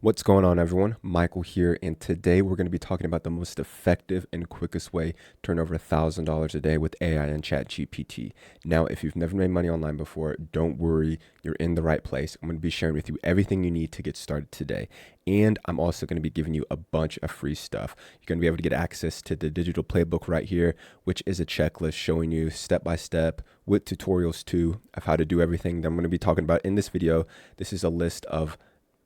What's going on, everyone? Michael here, and today we're going to be talking about the most effective and quickest way to earn over $1,000 a day with AI and ChatGPT. Now, if you've never made money online before, don't worry, you're in the right place. I'm going to be sharing with you everything you need to get started today. And I'm also going to be giving you a bunch of free stuff. You're going to be able to get access to the digital playbook right here, which is a checklist showing you step by step with tutorials too of how to do everything that I'm going to be talking about in this video. This is a list of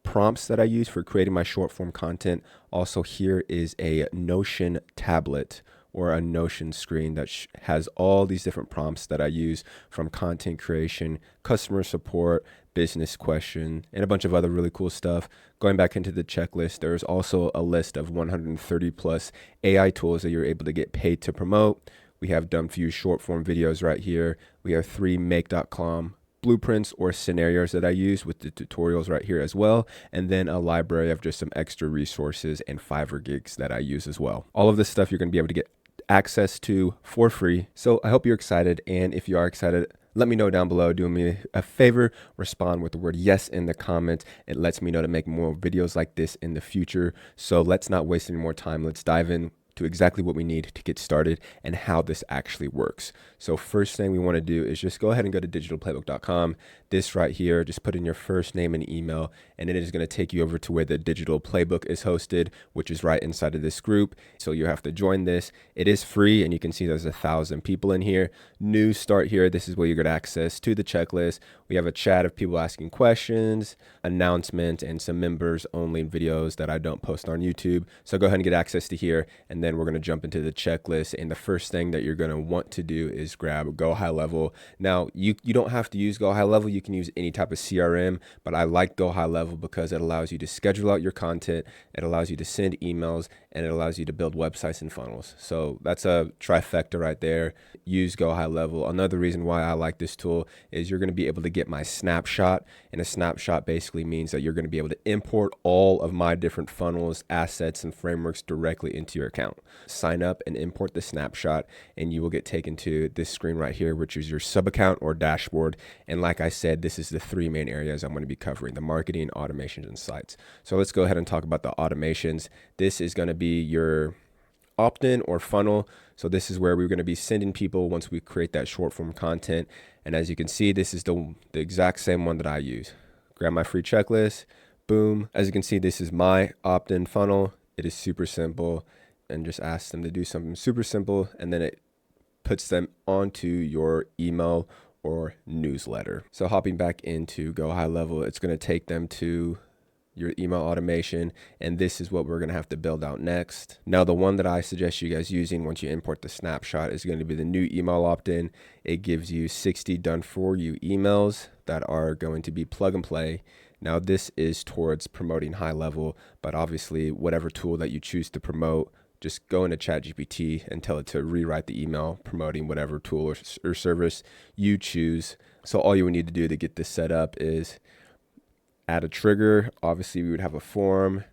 prompts that I use for creating my short form content. Also, here is a Notion tablet or a Notion screen that has all these different prompts that I use, from content creation, customer support, business question, and a bunch of other really cool stuff. Going back into the checklist, there's also a list of 130 plus AI tools that you're able to get paid to promote. We have done for you short form videos right here. We have 3 make.com blueprints or scenarios that I use with the tutorials right here as well, and then a library of just some extra resources and Fiverr gigs that I use as well. All of this stuff you're going to be able to get access to for free. So I hope you're excited, and if you are excited, let me know down below. Do me a favor, respond with the word yes in the comments. It lets me know to make more videos like this in the future. So let's not waste any more time. Let's dive in to exactly what we need to get started and how this actually works. So first thing we want to do is just go ahead and go to digitalplaybook.com. This right here, just put in your first name and email, and it is going to take you over to where the digital playbook is hosted, which is right inside of this group. So you have to join this. It is free, and you can see there's 1,000 people in here. New start here. This is where you get access to the checklist. We have a chat of people asking questions, announcement, and some members only videos that I don't post on YouTube. So go ahead and get access to here, and then we're going to jump into the checklist. And the first thing that you're going to want to do is grab Go High Level. Now, you don't have to use Go High Level. You can use any type of CRM, but I like Go High Level because it allows you to schedule out your content. It allows you to send emails, and it allows you to build websites and funnels. So that's a trifecta right there. Use Go High Level. Another reason why I like this tool is you're going to be able to get my snapshot, and a snapshot basically means that you're going to be able to import all of my different funnels, assets, and frameworks directly into your account. Sign up and import the snapshot, and you will get taken to this screen right here, which is your sub account or dashboard. And like I said, this is the 3 main areas I'm going to be covering: the marketing, automations, and sites. So let's go ahead and talk about the automations. This is going to be your opt-in or funnel. So this is where we're going to be sending people once we create that short form content. And as you can see, this is the exact same one that I use. Grab my free checklist, boom. As you can see, this is my opt-in funnel. It is super simple, and just ask them to do something super simple, and then it puts them onto your email or newsletter. So hopping back into Go High Level, it's going to take them to your email automation, and this is what we're going to have to build out next. Now, the one that I suggest you guys using once you import the snapshot is going to be the new email opt-in. It gives you 60 done for you emails that are going to be plug and play. Now, this is towards promoting high level, but obviously whatever tool that you choose to promote, just go into ChatGPT and tell it to rewrite the email promoting whatever tool or service you choose. So all you would need to do to get this set up is add a trigger. Obviously, we would have a form,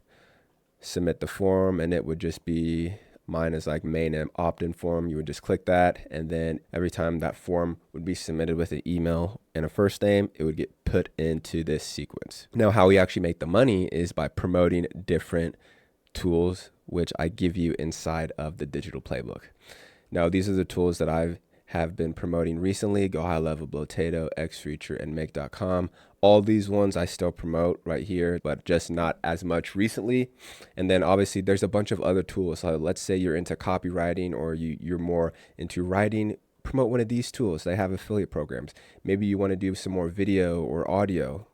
submit the form, and it would just be, mine is like main and opt-in form. You would just click that, and then every time that form would be submitted with an email and a first name, it would get put into this sequence. Now, how we actually make the money is by promoting different tools, which I give you inside of the digital playbook. Now, these are the tools that I have been promoting recently: Go High Level, Blotato, XFeature, and make.com. All these ones I still promote right here, but just not as much recently. And then obviously there's a bunch of other tools. So let's say you're into copywriting, or you're more into writing, promote one of these tools. They have affiliate programs. Maybe you want to do some more video or audio,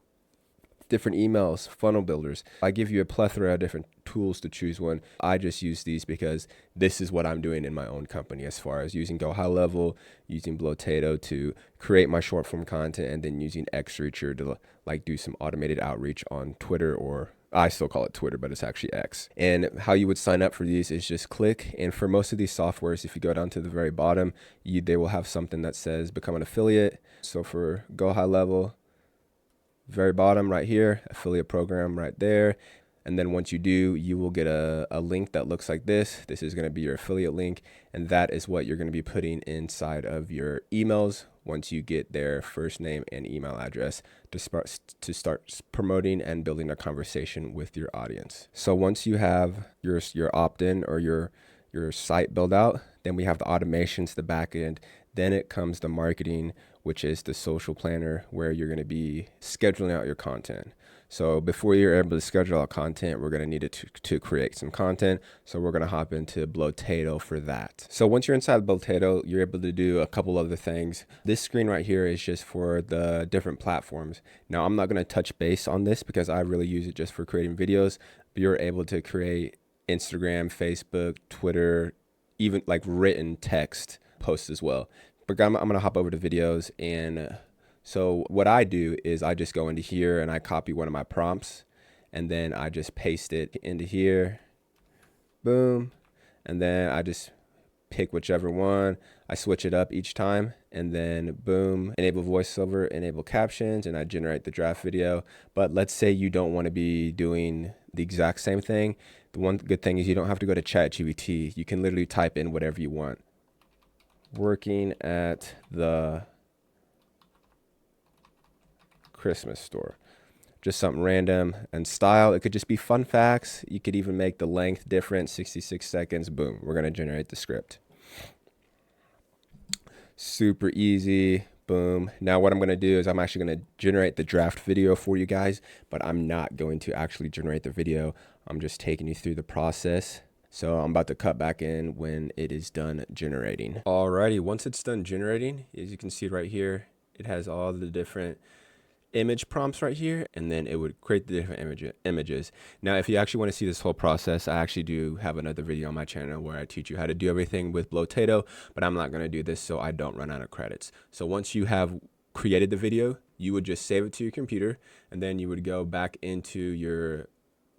different emails, funnel builders. I give you a plethora of different tools to choose one. I just use these because this is what I'm doing in my own company, as far as using Go High Level, using Blotato to create my short form content, and then using XReacher to like do some automated outreach on Twitter, or I still call it Twitter, but it's actually X. And how you would sign up for these is just click. And for most of these softwares, if you go down to the very bottom, they will have something that says become an affiliate. So for Go High Level, very bottom right here, affiliate program right there. And then once you do, you will get a link that looks like this. This is going to be your affiliate link. And that is what you're going to be putting inside of your emails once you get their first name and email address to start promoting and building a conversation with your audience. So once you have your opt-in or your site built out, then we have the automations, the back end. Then it comes the marketing, which is the social planner, where you're going to be scheduling out your content. So before you're able to schedule out content, we're going to need to create some content. So we're going to hop into Blotato for that. So once you're inside Blotato, you're able to do a couple other things. This screen right here is just for the different platforms. Now, I'm not going to touch base on this because I really use it just for creating videos. But you're able to create Instagram, Facebook, Twitter, even like written text posts as well. But I'm going to hop over to videos. And so what I do is I just go into here and I copy one of my prompts, and then I just paste it into here. Boom. And then I just pick whichever one. I switch it up each time, and then boom, enable voiceover, enable captions, and I generate the draft video. But let's say you don't want to be doing the exact same thing. The one good thing is you don't have to go to ChatGPT. You can literally type in whatever you want. Working at the Christmas store. Just something random. And style, it could just be fun facts. You could even make the length different, 66 seconds. Boom, we're going to generate the script. Super easy. Boom. Now what I'm going to do is I'm actually going to generate the draft video for you guys, but I'm not going to actually generate the video. I'm just taking you through the process. So I'm about to cut back in when it is done generating. Alrighty, once it's done generating, as you can see right here, it has all the different image prompts right here, and then it would create the different images. Now, if you actually want to see this whole process, I actually do have another video on my channel where I teach you how to do everything with Blotato, but I'm not going to do this so I don't run out of credits. So once you have created the video, you would just save it to your computer, and then you would go back into your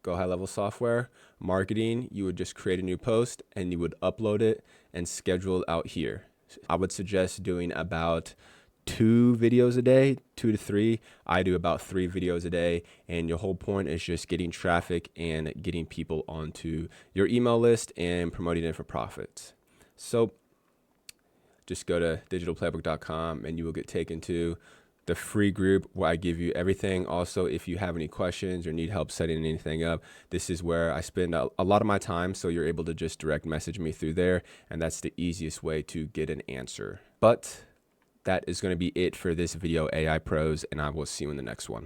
Go High Level software, marketing, you would just create a new post and you would upload it and schedule it out here. I would suggest doing about 2 videos a day, 2 to 3. I do about 3 videos a day, and your whole point is just getting traffic and getting people onto your email list and promoting it for profits. So just go to digitalplaybook.com and you will get taken to the free group where I give you everything. Also, if you have any questions or need help setting anything up, this is where I spend a lot of my time. So you're able to just direct message me through there. And that's the easiest way to get an answer. But that is going to be it for this video, AI Pros, and I will see you in the next one.